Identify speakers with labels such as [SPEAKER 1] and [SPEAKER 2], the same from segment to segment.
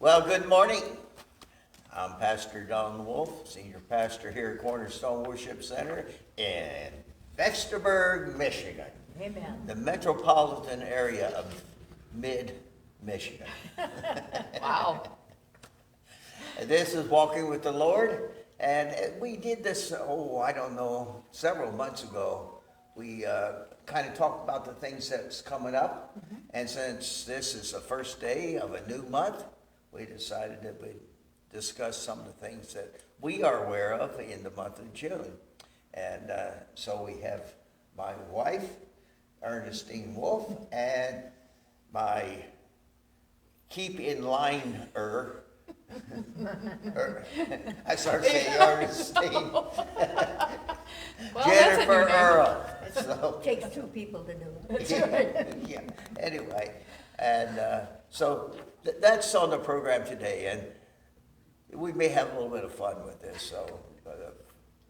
[SPEAKER 1] Well, good morning. I'm Pastor Don Wolf, Senior Pastor here at Cornerstone Worship Center in Vestaburg, Michigan.
[SPEAKER 2] Amen.
[SPEAKER 1] The metropolitan area of mid-Michigan.
[SPEAKER 2] Wow.
[SPEAKER 1] This is Walking with the Lord, and we did this, several months ago. We kind of talked about the things that's coming up, and since this is the first day of a new month, we decided that we'd discuss some of the things that we are aware of in the month of June. And so we have my wife, Ernestine Wolf, and my keep in line-er, I started saying Ernestine,
[SPEAKER 2] Well,
[SPEAKER 1] Jennifer
[SPEAKER 2] that's
[SPEAKER 1] Earl. So,
[SPEAKER 2] Takes two people to do it.
[SPEAKER 1] yeah, anyway, and so that's on the program today, and we may have a little bit of fun with this, so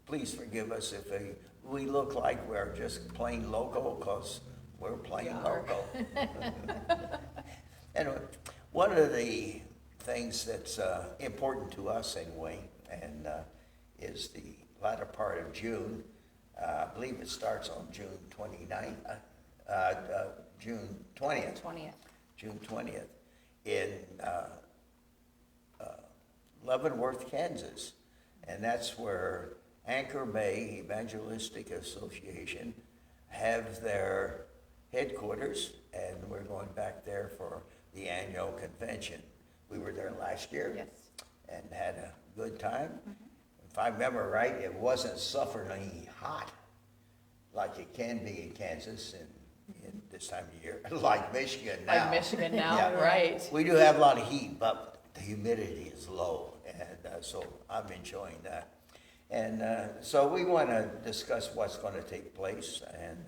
[SPEAKER 1] please forgive us if we look like we're just plain local, because we're plain local. Anyway, one of the things that's important to us anyway, and is the latter part of June. I believe it starts on June 29th, June 20th.
[SPEAKER 2] 20th.
[SPEAKER 1] June 20th in Leavenworth, Kansas. And that's where Anchor Bay Evangelistic Association have their headquarters, and we're going back there for the annual convention. We were there last year.
[SPEAKER 2] Yes.
[SPEAKER 1] And had a good time. If I remember right, it wasn't sufferingly hot like it can be in Kansas in this time of year, like Michigan now.
[SPEAKER 2] Like Michigan now,
[SPEAKER 1] Yeah.
[SPEAKER 2] right.
[SPEAKER 1] We do have a lot of heat, but the humidity is low, and so I'm enjoying that. And so we want to discuss what's going to take place, and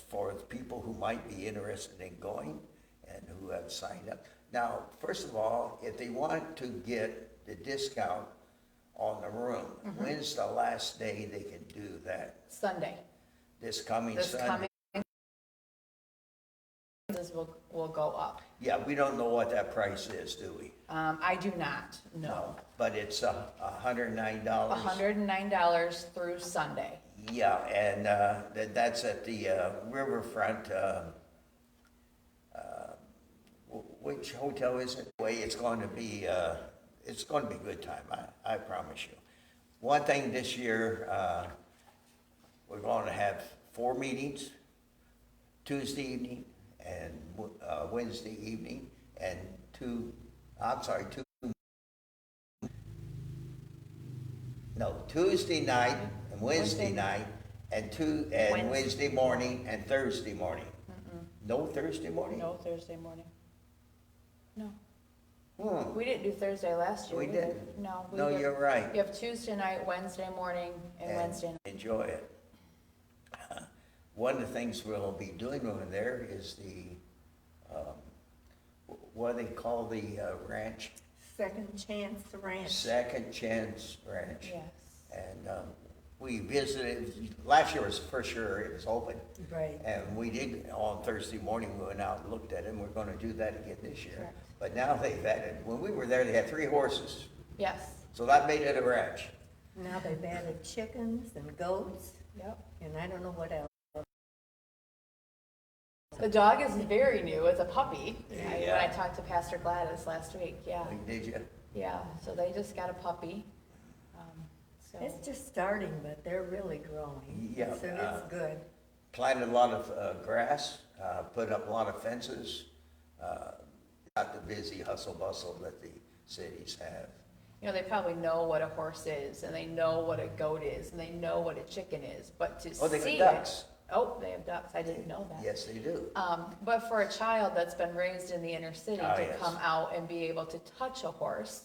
[SPEAKER 1] for the people who might be interested in going and who have signed up. Now, first of all, if they want to get the discount on the room, when's the last day they can do that?
[SPEAKER 2] Sunday.
[SPEAKER 1] This coming
[SPEAKER 2] This
[SPEAKER 1] Sunday?
[SPEAKER 2] coming will go up.
[SPEAKER 1] Yeah, we don't know what that price is, do we?
[SPEAKER 2] I do not, no.
[SPEAKER 1] But it's $109.
[SPEAKER 2] $109 through Sunday.
[SPEAKER 1] Yeah, and that's at the riverfront, which hotel is it? Well, it's going to be a good time, I promise you. One thing this year, we're going to have 4 meetings, Tuesday evening and Wednesday evening, and Tuesday night and Wednesday night, and Wednesday morning and Thursday morning. No Thursday morning?
[SPEAKER 2] No Thursday morning. No.
[SPEAKER 1] Hmm.
[SPEAKER 2] We didn't do Thursday last year.
[SPEAKER 1] We
[SPEAKER 2] either.
[SPEAKER 1] didn't?
[SPEAKER 2] No.
[SPEAKER 1] No, you're right.
[SPEAKER 2] You have Tuesday night, Wednesday morning, and Wednesday night.
[SPEAKER 1] Enjoy it. One of the things we'll be doing over there is the, what do they call the ranch?
[SPEAKER 3] Second Chance Ranch.
[SPEAKER 1] Second Chance Ranch.
[SPEAKER 2] Yes.
[SPEAKER 1] And we visited, last year was for sure it was open.
[SPEAKER 3] Right.
[SPEAKER 1] And we did, on Thursday morning, we went out and looked at it, and we're gonna do that again this year.
[SPEAKER 2] Correct.
[SPEAKER 1] But now they've added, when we were there, they had 3 horses,
[SPEAKER 2] Yes.
[SPEAKER 1] so that made it a ranch.
[SPEAKER 3] Now they've added chickens and goats,
[SPEAKER 2] Yep.
[SPEAKER 3] and I don't know what else.
[SPEAKER 2] The dog is very new. It's a puppy.
[SPEAKER 1] Yeah.
[SPEAKER 2] When I talked to Pastor Gladys last week, yeah.
[SPEAKER 1] Did you?
[SPEAKER 2] Yeah, so they just got a puppy. So
[SPEAKER 3] It's just starting, but they're really growing.
[SPEAKER 1] Yeah,
[SPEAKER 3] So it's good.
[SPEAKER 1] Planted a lot of grass, put up a lot of fences, not the busy hustle bustle that the cities have.
[SPEAKER 2] you know, they probably know what a horse is, and they know what a goat is, and they know what a chicken is, but to
[SPEAKER 1] Oh, they
[SPEAKER 2] see
[SPEAKER 1] got ducks.
[SPEAKER 2] Oh, they have ducks. I didn't know that.
[SPEAKER 1] Yes, they do.
[SPEAKER 2] But for a child that's been raised in the inner city to
[SPEAKER 1] Yes.
[SPEAKER 2] come out and be able to touch a horse,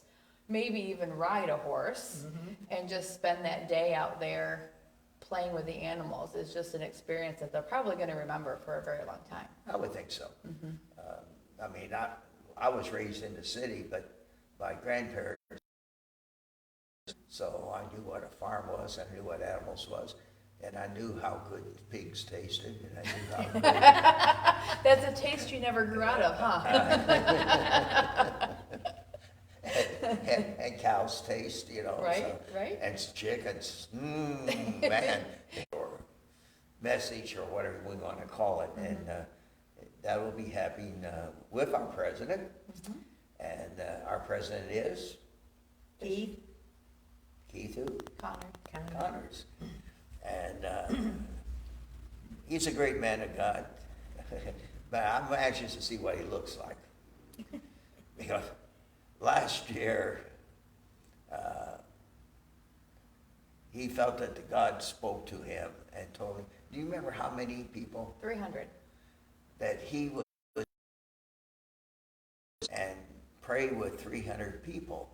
[SPEAKER 2] maybe even ride a horse, and just spend that day out there playing with the animals is just an experience that they're probably going to remember for a very long time.
[SPEAKER 1] I would think so. I mean, I was raised in the city, but my grandparents, so I knew what a farm was, I knew what animals was, and I knew how good pigs tasted, and I knew how good
[SPEAKER 2] That's a taste you never grew out of, huh?
[SPEAKER 1] cow's taste, you know.
[SPEAKER 2] Right,
[SPEAKER 1] so,
[SPEAKER 2] right.
[SPEAKER 1] And it's chickens, man, or message or whatever we want to call it. And that will be happening with our president. And our president is
[SPEAKER 3] Keith,
[SPEAKER 1] who?
[SPEAKER 2] Connor.
[SPEAKER 1] Connors. And he's a great man of God. But I'm anxious to see what he looks like. Because last year, he felt that God spoke to him and told him, do you remember how many people
[SPEAKER 2] 300.
[SPEAKER 1] that he would and pray with 300 people?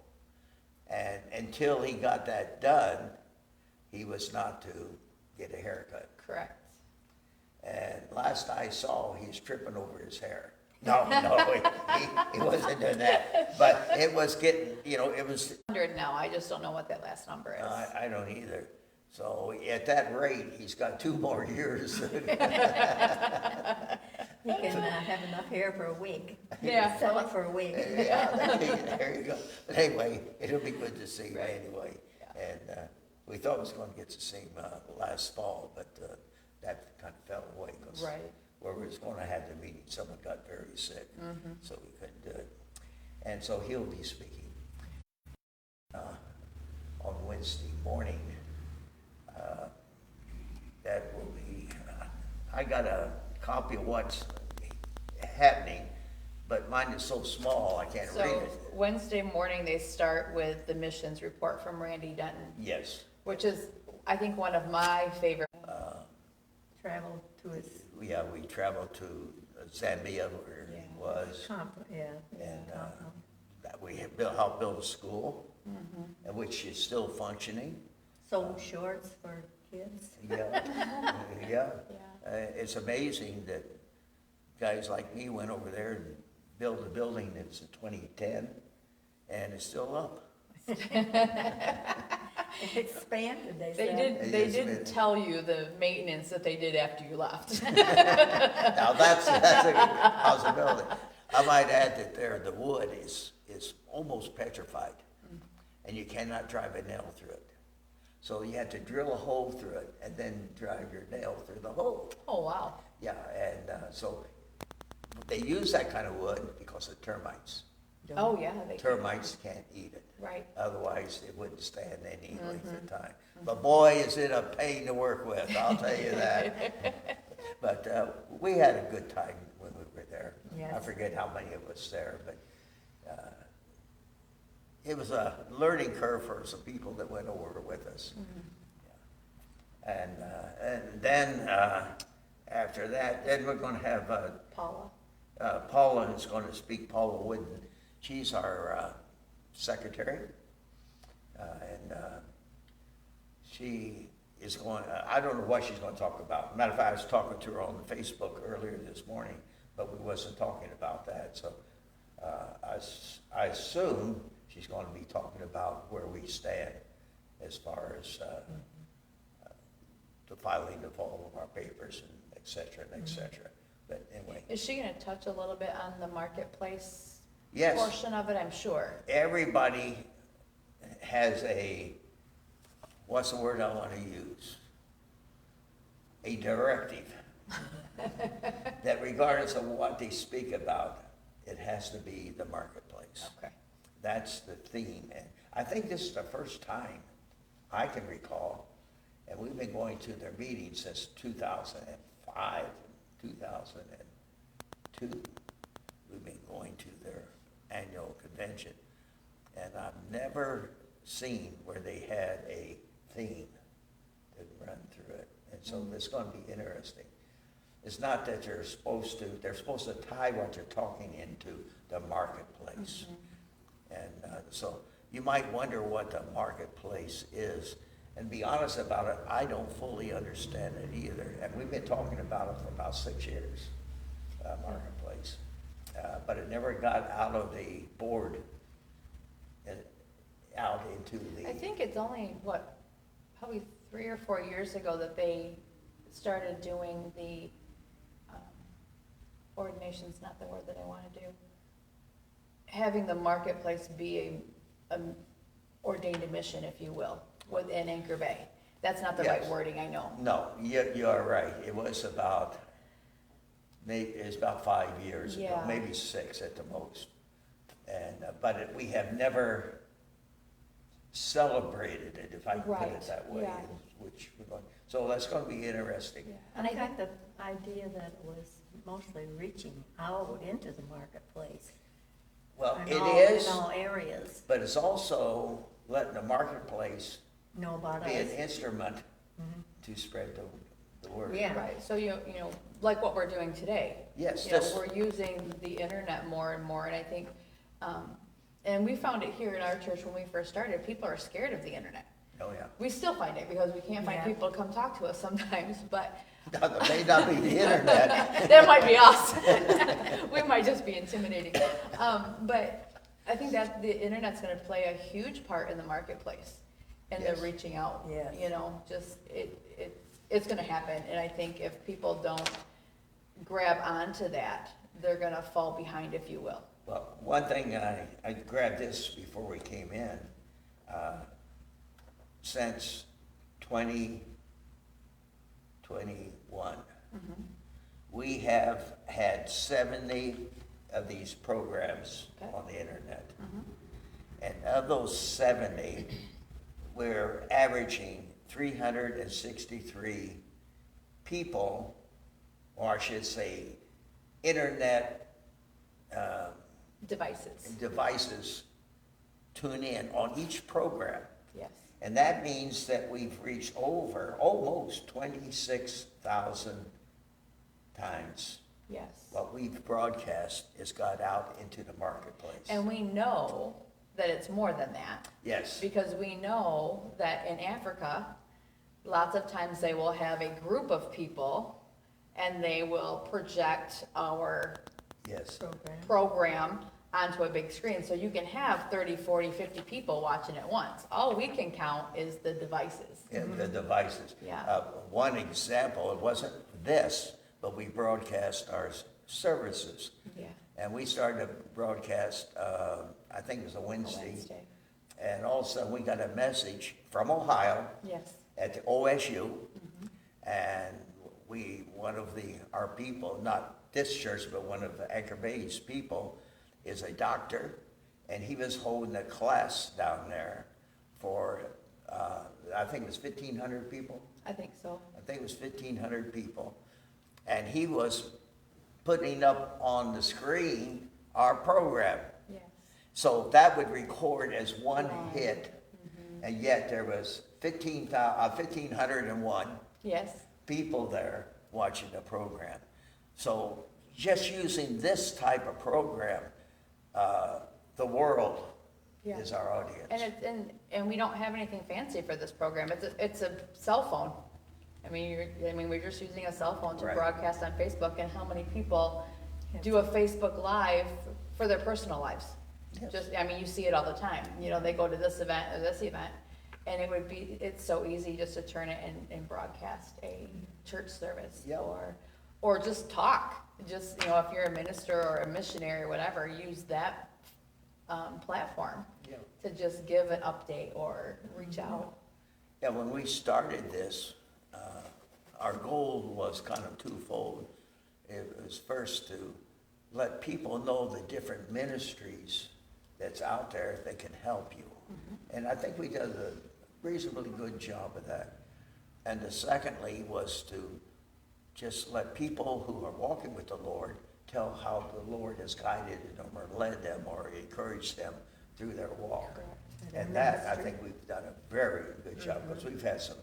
[SPEAKER 1] And until he got that done, he was not to get a haircut.
[SPEAKER 2] Correct.
[SPEAKER 1] And last I saw, he's tripping over his hair. No, he wasn't doing that. But it was getting, it was,
[SPEAKER 2] 100 now, I just don't know what that last number is.
[SPEAKER 1] I don't either. So at that rate, he's got 2 more years.
[SPEAKER 3] he can have enough hair for a week.
[SPEAKER 2] Yeah.
[SPEAKER 3] Sell it for a week.
[SPEAKER 1] Yeah, there you go. But anyway, it'll be good to see you
[SPEAKER 2] Right.
[SPEAKER 1] anyway.
[SPEAKER 2] Yeah.
[SPEAKER 1] And we thought it was going to get to see him last fall, but that kind of fell away because
[SPEAKER 2] Right.
[SPEAKER 1] where we was going to have the meeting, someone got very sick, so we couldn't do it. And so he'll be speaking on Wednesday morning. That will be, I got a copy of what's happening, but mine is so small I can't read
[SPEAKER 2] So
[SPEAKER 1] it.
[SPEAKER 2] Wednesday morning, they start with the missions report from Randy Denton,
[SPEAKER 1] Yes,
[SPEAKER 2] which is, I think, one of my favorite.
[SPEAKER 3] Travel to his
[SPEAKER 1] we traveled to Zambia where he was, and that we have helped build a school, and which is still functioning.
[SPEAKER 3] sold shorts for kids.
[SPEAKER 1] Yeah. It's amazing that guys like me went over there and built a building that's in 2010, and it's still up.
[SPEAKER 3] It expanded, they
[SPEAKER 2] They
[SPEAKER 3] said.
[SPEAKER 2] didn't tell you the maintenance that they did after you left.
[SPEAKER 1] Now, that's a possibility. I might add that the wood is almost petrified, and you cannot drive a nail through it. So you have to drill a hole through it and then drive your nail through the hole.
[SPEAKER 2] Oh, wow.
[SPEAKER 1] Yeah, and so they use that kind of wood because of termites.
[SPEAKER 2] Oh, yeah, they can.
[SPEAKER 1] Termites can't eat it.
[SPEAKER 2] Right.
[SPEAKER 1] Otherwise, it wouldn't stand any length of time. But boy, is it a pain to work with, I'll tell you that. But we had a good time when we were there.
[SPEAKER 3] Yes.
[SPEAKER 1] I forget how many of us there, but it was a learning curve for some people that went over with us. Yeah. And then after that, then we're going to have
[SPEAKER 2] Paula.
[SPEAKER 1] Paula is going to speak, Paula Wooden. She's our secretary, and she is going, I don't know what she's going to talk about. Matter of fact, I was talking to her on Facebook earlier this morning, but we wasn't talking about that. So I assume she's going to be talking about where we stand as far as the filing of all of our papers and et cetera and et cetera. But anyway.
[SPEAKER 2] Is she going to touch a little bit on the marketplace
[SPEAKER 1] Yes.
[SPEAKER 2] portion of it? I'm sure.
[SPEAKER 1] Everybody has what's the word I want to use? A directive. That regardless of what they speak about, it has to be the marketplace.
[SPEAKER 2] Okay.
[SPEAKER 1] That's the theme. And I think this is the first time I can recall, and we've been going to their meetings since 2005, 2002. We've been going to their annual convention, and I've never seen where they had a theme that run through it. And so it's going to be interesting. It's not that they're supposed to tie what they're talking into the marketplace. And so you might wonder what the marketplace is. And be honest about it, I don't fully understand it either. And we've been talking about it for about 6 years, marketplace. But it never got out of the board and out into the...
[SPEAKER 2] I think it's only, probably 3 or 4 years ago that they started doing the ordination's not the word that I want to do. Having the marketplace be a ordained a mission, if you will, within Anchor Bay. That's not the right
[SPEAKER 1] Yes.
[SPEAKER 2] wording, I know.
[SPEAKER 1] No, you are right. It was about, it's about 5 years ago,
[SPEAKER 2] Yeah.
[SPEAKER 1] maybe 6 at the most. And, we have never celebrated it, if I can put
[SPEAKER 2] Right,
[SPEAKER 1] it that way.
[SPEAKER 2] yeah.
[SPEAKER 1] Which we're going, so that's gonna be interesting.
[SPEAKER 2] Yeah.
[SPEAKER 3] And I got the idea that it was mostly reaching out into the marketplace.
[SPEAKER 1] Well,
[SPEAKER 3] in
[SPEAKER 1] it
[SPEAKER 3] all-
[SPEAKER 1] is,
[SPEAKER 3] In all areas,
[SPEAKER 1] but it's also letting the marketplace
[SPEAKER 3] know about
[SPEAKER 1] be an
[SPEAKER 3] us.
[SPEAKER 1] instrument to spread the word.
[SPEAKER 3] Yeah.
[SPEAKER 2] Right, so you know, like what we're doing today.
[SPEAKER 1] Yes,
[SPEAKER 2] You know,
[SPEAKER 1] this-
[SPEAKER 2] we're using the internet more and more, and I think, and we found it here in our church when we first started, people are scared of the internet.
[SPEAKER 1] Oh, yeah.
[SPEAKER 2] We still find it because we can't find
[SPEAKER 3] Yeah.
[SPEAKER 2] people to come talk to us sometimes, but
[SPEAKER 1] That may not be the internet.
[SPEAKER 2] that might be us. We might just be intimidating. But I think that the internet's gonna play a huge part in the marketplace and the
[SPEAKER 1] Yes.
[SPEAKER 2] reaching out.
[SPEAKER 3] Yes.
[SPEAKER 2] You know, just, it's gonna happen, and I think if people don't grab onto that, they're gonna fall behind, if you will.
[SPEAKER 1] Well, one thing, I grabbed this before we came in, since 2021, we have had 70 of these programs
[SPEAKER 2] Okay.
[SPEAKER 1] on the internet. And of those 70, we're averaging 363 people, or I should say, internet
[SPEAKER 2] Devices,
[SPEAKER 1] tune in on each program.
[SPEAKER 2] yes.
[SPEAKER 1] And that means that we've reached over almost 26,000 times
[SPEAKER 2] Yes.
[SPEAKER 1] what we've broadcast has got out into the marketplace.
[SPEAKER 2] And we know that it's more than that,
[SPEAKER 1] Yes,
[SPEAKER 2] because we know that in Africa, lots of times they will have a group of people and they will project our
[SPEAKER 1] yes,
[SPEAKER 3] Program.
[SPEAKER 2] program onto a big screen. So you can have 30, 40, 50 people watching at once. All we can count is the devices.
[SPEAKER 1] and the devices.
[SPEAKER 2] Yeah.
[SPEAKER 1] One example, it wasn't this, but we broadcast our services.
[SPEAKER 2] Yeah.
[SPEAKER 1] And we started to broadcast, I think it was a Wednesday.
[SPEAKER 2] Wednesday.
[SPEAKER 1] And all of a sudden, we got a message from Ohio
[SPEAKER 2] Yes.
[SPEAKER 1] at the OSU. And one of our people, not this church, but one of the Anchor Bay's people, is a doctor. And he was holding a class down there for, I think it was 1,500 people.
[SPEAKER 2] I think so.
[SPEAKER 1] I think it was 1,500 people. And he was putting up on the screen our program.
[SPEAKER 2] Yes.
[SPEAKER 1] So that would record as one
[SPEAKER 2] Wow.
[SPEAKER 1] hit. And yet there was 1,501
[SPEAKER 2] Yes.
[SPEAKER 1] people there watching the program. So just using this type of program, the world
[SPEAKER 2] Yeah.
[SPEAKER 1] is our audience.
[SPEAKER 2] And we don't have anything fancy for this program. It's a cell phone. We're just using a cell phone to
[SPEAKER 1] Right.
[SPEAKER 2] broadcast on Facebook, and how many people do a Facebook Live for their personal lives?
[SPEAKER 1] Yes.
[SPEAKER 2] You see it all the time. They go to this event or this event, and it's so easy just to turn it and broadcast a church service.
[SPEAKER 1] Yep.
[SPEAKER 2] Or just talk. Just, if you're a minister or a missionary or whatever, use that platform
[SPEAKER 1] Yeah.
[SPEAKER 2] to just give an update or reach out.
[SPEAKER 1] Yeah, when we started this, our goal was kind of twofold. It was first to let people know the different ministries that's out there that can help you. And I think we did a reasonably good job of that. And the secondly was to just let people who are walking with the Lord tell how the Lord has guided them or led them or encouraged them through their walk.
[SPEAKER 2] Correct.
[SPEAKER 1] And that, I think we've done a very good job, because we've had some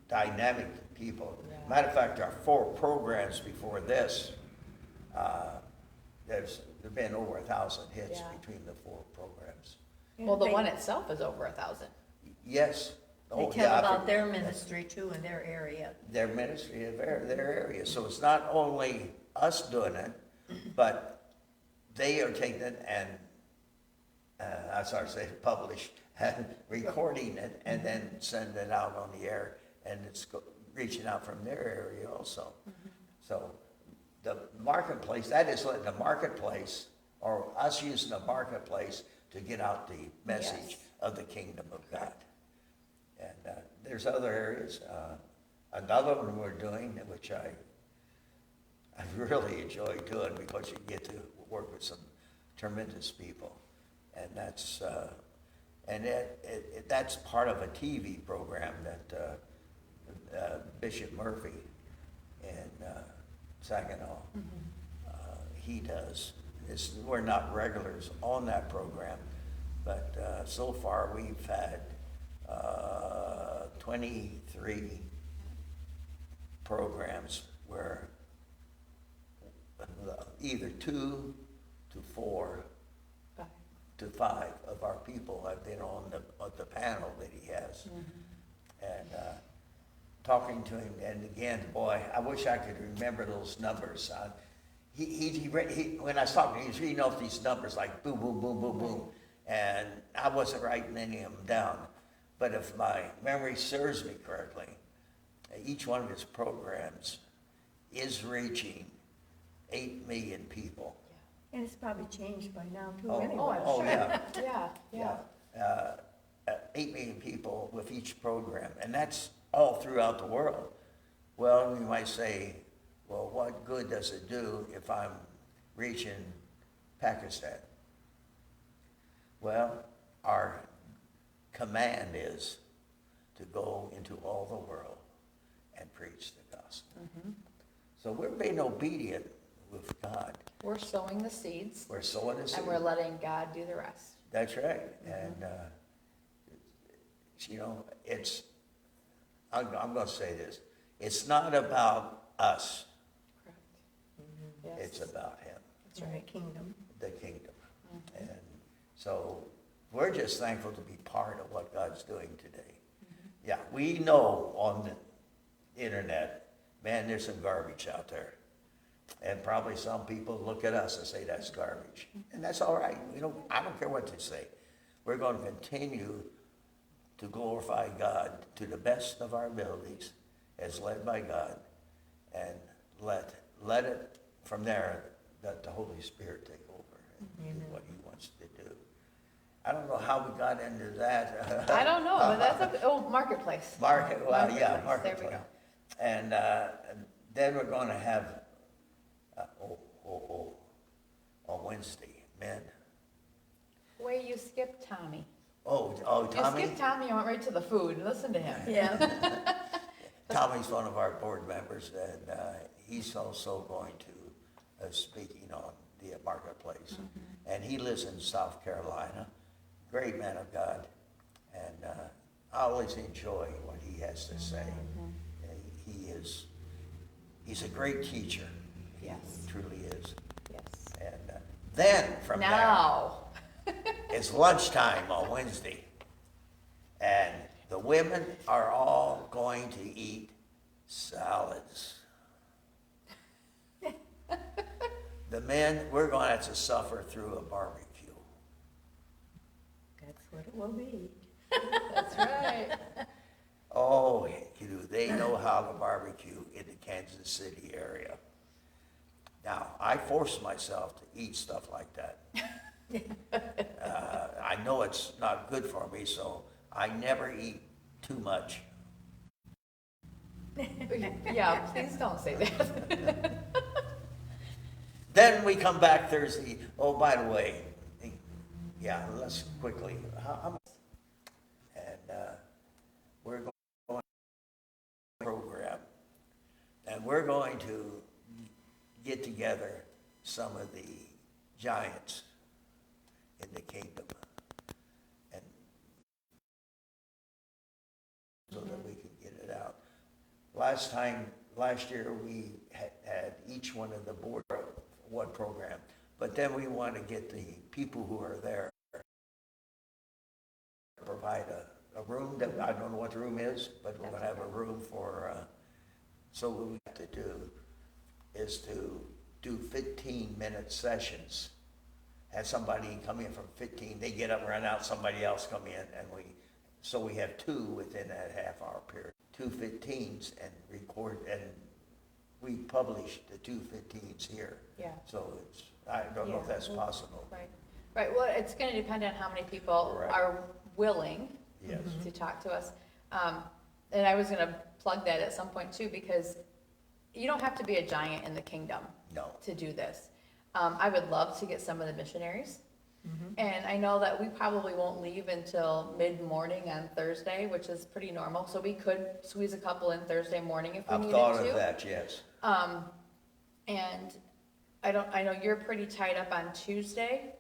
[SPEAKER 1] dynamic people.
[SPEAKER 2] Yeah.
[SPEAKER 1] Matter of fact, our 4 programs before this, there've been over 1,000 hits
[SPEAKER 2] Yeah.
[SPEAKER 1] between the 4 programs.
[SPEAKER 2] Well, the one itself is over 1,000.
[SPEAKER 1] Yes.
[SPEAKER 3] They
[SPEAKER 1] Oh,
[SPEAKER 3] tell
[SPEAKER 1] yeah, I
[SPEAKER 3] about
[SPEAKER 1] think
[SPEAKER 3] their ministry too in their area.
[SPEAKER 1] their ministry, their area. So it's not only us doing it, but they are taking it and, I started to say publish, recording it, and then sending it out on the air, and it's reaching out from their area also. So the marketplace, that is letting the marketplace, or us using the marketplace to get out the message
[SPEAKER 2] Yes.
[SPEAKER 1] of the kingdom of God. And there's other areas. Another one we're doing, which I really enjoy doing because you get to work with some tremendous people. And that's that's part of a TV program that Bishop Murphy in Saginaw, he does. We're not regulars on that program, but so far we've had 23 programs where either 2 to 4 to 5 of our people have been on the panel that he has. And talking to him, and again, boy, I wish I could remember those numbers. When I was talking to him, he was reading off these numbers like boom, boom, boom, boom, boom, and I wasn't writing any of them down. But if my memory serves me correctly, each one of his programs is reaching 8 million people.
[SPEAKER 3] And it's probably changed by now too,
[SPEAKER 1] Oh,
[SPEAKER 3] anyway.
[SPEAKER 2] I'm sure.
[SPEAKER 1] yeah.
[SPEAKER 2] Yeah.
[SPEAKER 1] 8 million people with each program, and that's all throughout the world. Well, you might say, well, what good does it do if I'm reaching Pakistan? Well, our command is to go into all the world and preach the gospel. So we're being obedient with God.
[SPEAKER 2] We're sowing the seeds.
[SPEAKER 1] We're sowing the seed.
[SPEAKER 2] And we're letting God do the rest.
[SPEAKER 1] That's right. And, you know, I'm going to say this. It's not about us.
[SPEAKER 2] Correct. Yes.
[SPEAKER 1] It's about him,
[SPEAKER 2] That's right.
[SPEAKER 3] Kingdom.
[SPEAKER 1] the kingdom. And so we're just thankful to be part of what God's doing today. Yeah, we know on the internet, man, there's some garbage out there. And probably some people look at us and say that's garbage. And that's all right. I don't care what they say. We're going to continue to glorify God to the best of our abilities as led by God, and let it from there, let the Holy Spirit take over and do what he wants to do. I don't know how we got into that.
[SPEAKER 2] I don't know, but that's marketplace.
[SPEAKER 1] Marketplace.
[SPEAKER 2] There we go.
[SPEAKER 1] And then we're going to have, on Wednesday, men.
[SPEAKER 2] Wait, you skipped Tommy.
[SPEAKER 1] Oh,
[SPEAKER 2] You
[SPEAKER 1] Tommy?
[SPEAKER 2] skipped Tommy and went right to the food. Listen to him.
[SPEAKER 3] Yeah.
[SPEAKER 1] Tommy's one of our board members, and he's also going to speaking on the marketplace. And he lives in South Carolina. Great man of God. And I always enjoy what he has to say. He's a great teacher.
[SPEAKER 2] Yes.
[SPEAKER 1] He truly is.
[SPEAKER 2] Yes.
[SPEAKER 1] And then from there,
[SPEAKER 2] Now.
[SPEAKER 1] it's lunchtime on Wednesday. And the women are all going to eat salads. The men, we're going to have to suffer through a barbecue.
[SPEAKER 3] That's what it will be.
[SPEAKER 2] That's right.
[SPEAKER 1] Oh, do they know how to barbecue in the Kansas City area? Now, I force myself to eat stuff like that. I know it's not good for me, so I never eat too much.
[SPEAKER 2] Yeah, please don't say that.
[SPEAKER 1] Then we come back Thursday. Oh, by the way, yeah, let's quickly. And we're going to program, and we're going to get together some of the giants in the kingdom, and so that we can get it out. Last year we had each one of the board one program, but then we want to get the people who are there, provide a room that, I don't know what the room is, but we're going to have a room for, so what we have to do is to do 15-minute sessions. Have somebody come in from 15, they get up, run out, somebody else come in, and so we have 2 within that half-hour period. 2 15s and record, and we publish the 2 15s here.
[SPEAKER 2] Yeah.
[SPEAKER 1] So I don't know if that's possible.
[SPEAKER 2] Right. Right. Well, it's going to depend on how many people
[SPEAKER 1] Right.
[SPEAKER 2] are willing
[SPEAKER 1] Yes.
[SPEAKER 2] to talk to us. And I was gonna plug that at some point too, because you don't have to be a giant in the kingdom
[SPEAKER 1] No.
[SPEAKER 2] to do this. I would love to get some of the missionaries. And I know that we probably won't leave until mid-morning on Thursday, which is pretty normal, so we could squeeze a couple in Thursday morning if we
[SPEAKER 1] I've
[SPEAKER 2] needed
[SPEAKER 1] thought
[SPEAKER 2] to.
[SPEAKER 1] of that, yes.
[SPEAKER 2] And I know you're pretty tied up on Tuesday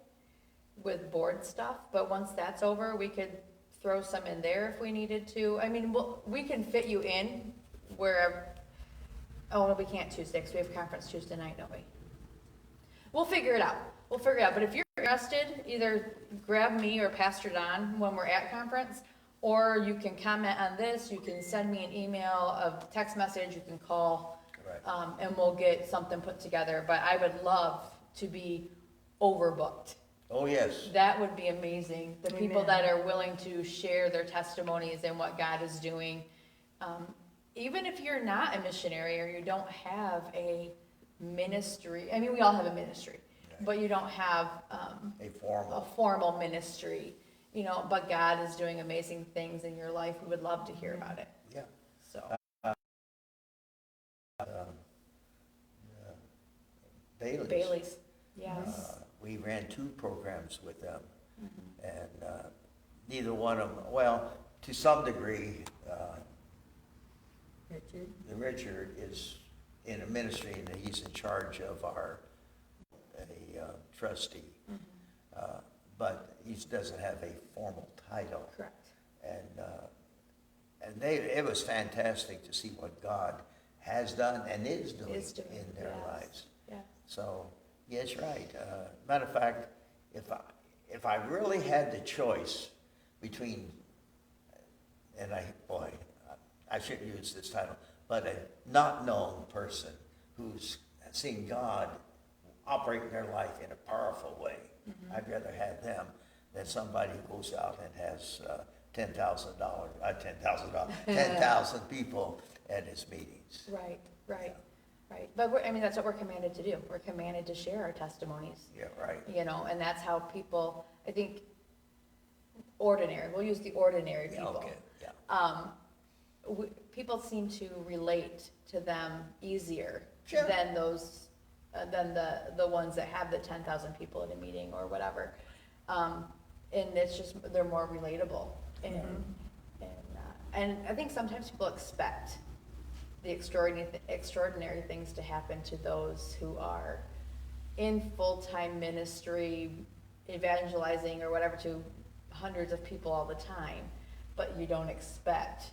[SPEAKER 2] with board stuff, but once that's over, we could throw some in there if we needed to. I mean, we can fit you in wherever. Oh, no, we can't Tuesday, because we have conference Tuesday night, don't we? We'll figure it out. But if you're interested, either grab me or Pastor Don when we're at conference, or you can comment on this, you can send me an email, a text message, you can call,
[SPEAKER 1] Right.
[SPEAKER 2] and we'll get something put together. But I would love to be overbooked.
[SPEAKER 1] Oh, yes.
[SPEAKER 2] That would be amazing. The people
[SPEAKER 3] Amen.
[SPEAKER 2] that are willing to share their testimonies and what God is doing. Even if you're not a missionary or you don't have a ministry, I mean, we all have a ministry, but you don't have
[SPEAKER 1] A
[SPEAKER 2] a
[SPEAKER 1] formal.
[SPEAKER 2] formal ministry, but God is doing amazing things in your life. We would love to hear about it.
[SPEAKER 1] Yeah.
[SPEAKER 2] So, Bailey's, yes.
[SPEAKER 1] We ran 2 programs with them, and neither one of them, well, to some degree,
[SPEAKER 3] Richard?
[SPEAKER 1] Richard is in a ministry and he's in charge of a trustee, but he doesn't have a formal title.
[SPEAKER 2] Correct.
[SPEAKER 1] And it was fantastic to see what God has done and is doing in their
[SPEAKER 2] yes.
[SPEAKER 1] lives.
[SPEAKER 2] Yeah.
[SPEAKER 1] So, yes, right. Matter of fact, if I really had the choice between, and I shouldn't use this title, but a not known person who's seen God operate in their life in a powerful way, I'd rather have them than somebody who goes out and has $10,000, 10,000 people at his meetings.
[SPEAKER 2] Right. But that's what we're commanded to do. We're commanded to share our testimonies.
[SPEAKER 1] Yeah, right.
[SPEAKER 2] And that's how people, I think, we'll use the ordinary
[SPEAKER 1] Yeah,
[SPEAKER 2] people.
[SPEAKER 1] okay, yeah.
[SPEAKER 2] People seem to relate to them easier
[SPEAKER 1] Sure.
[SPEAKER 2] than than the ones that have the 10,000 people at a meeting or whatever. And it's just, they're more relatable. And I think sometimes people expect the extraordinary things to happen to those who are in full-time ministry, evangelizing or whatever to hundreds of people all the time, but you don't expect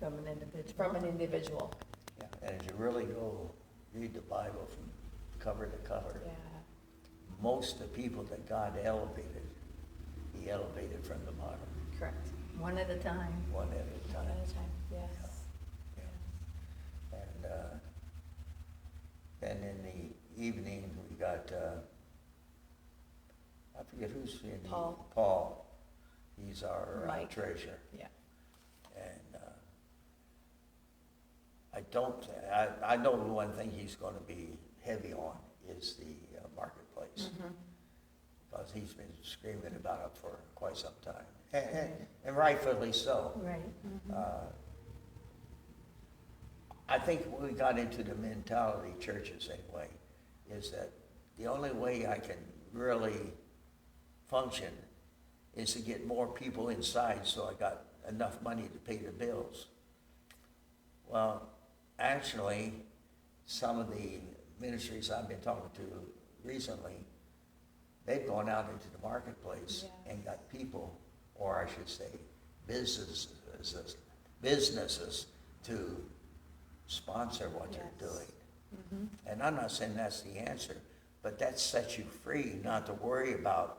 [SPEAKER 3] From an individual.
[SPEAKER 2] from an individual.
[SPEAKER 1] Yeah. And as you really go read the Bible from cover to cover,
[SPEAKER 2] Yeah.
[SPEAKER 1] most of the people that God elevated, he elevated from the bottom,
[SPEAKER 2] Correct.
[SPEAKER 3] One at a time.
[SPEAKER 1] one at a
[SPEAKER 2] One
[SPEAKER 1] time.
[SPEAKER 2] at a time, yes.
[SPEAKER 1] Yeah. And then in the evening, we got, I forget who's in the.
[SPEAKER 2] Paul.
[SPEAKER 1] Paul. He's our
[SPEAKER 2] Mike.
[SPEAKER 1] treasurer.
[SPEAKER 2] Yeah.
[SPEAKER 1] And I know the one thing he's going to be heavy on is the marketplace. Because he's been screaming about it for quite some time. And rightfully so.
[SPEAKER 3] Right.
[SPEAKER 1] I think we got into the mentality, churches anyway, is that the only way I can really function is to get more people inside so I got enough money to pay the bills. Well, actually, some of the ministries I've been talking to recently, they've gone out into the marketplace
[SPEAKER 2] Yeah.
[SPEAKER 1] and got people, or I should say, businesses to sponsor what
[SPEAKER 2] Yes.
[SPEAKER 1] they're doing. And I'm not saying that's the answer, but that sets you free not to worry about,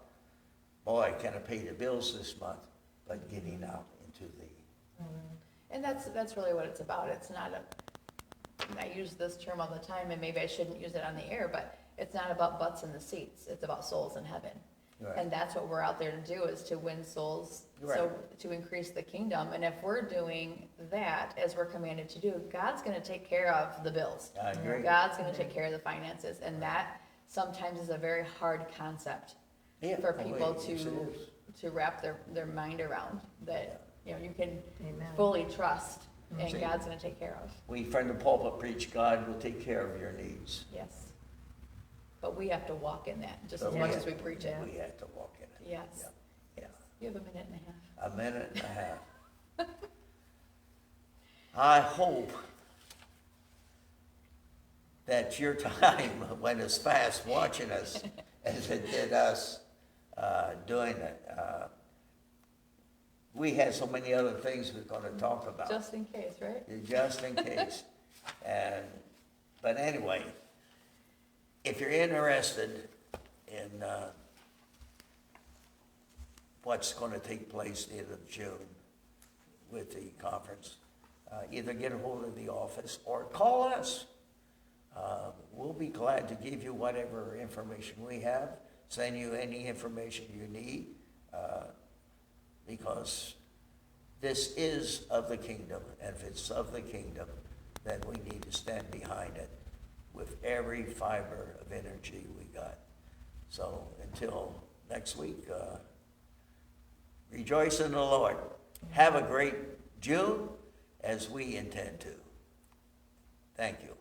[SPEAKER 1] boy, can I pay the bills this month, but getting out into the,
[SPEAKER 2] And that's really what it's about. It's not I use this term all the time, and maybe I shouldn't use it on the air, but it's not about butts in the seats. It's about souls in heaven.
[SPEAKER 1] Right.
[SPEAKER 2] And that's what we're out there to do, is to win souls, so
[SPEAKER 1] Right.
[SPEAKER 2] to increase the kingdom. And if we're doing that as we're commanded to do, God's gonna take care of the bills.
[SPEAKER 1] I agree.
[SPEAKER 2] God's gonna take care of the finances, and that sometimes is a very hard concept
[SPEAKER 1] Yeah,
[SPEAKER 2] for
[SPEAKER 1] oh,
[SPEAKER 2] people
[SPEAKER 1] yes, it
[SPEAKER 2] to
[SPEAKER 1] is.
[SPEAKER 2] to wrap their mind around, that, you know, you can
[SPEAKER 3] Amen.
[SPEAKER 2] fully trust, and
[SPEAKER 1] See.
[SPEAKER 2] God's gonna take care of.
[SPEAKER 1] We from the pulpit preach, God will take care of your needs.
[SPEAKER 2] Yes. But we have to walk in that, just
[SPEAKER 1] But
[SPEAKER 2] as
[SPEAKER 1] we
[SPEAKER 2] much
[SPEAKER 1] have-
[SPEAKER 2] as we preach it.
[SPEAKER 1] We have to walk in it.
[SPEAKER 2] Yes.
[SPEAKER 1] Yeah.
[SPEAKER 2] You have a minute and a half.
[SPEAKER 1] A minute and a half. I hope that your time went as fast watching us as it did us doing it. We had so many other things we're going to talk about.
[SPEAKER 2] Just in case, right?
[SPEAKER 1] Just in case. But anyway, if you're interested in what's going to take place at the end of June with the conference, either get a hold of the office or call us. We'll be glad to give you whatever information we have, send you any information you need, because this is of the kingdom, and if it's of the kingdom, then we need to stand behind it with every fiber of energy we got. So until next week, rejoice in the Lord. Have a great June, as we intend to. Thank you.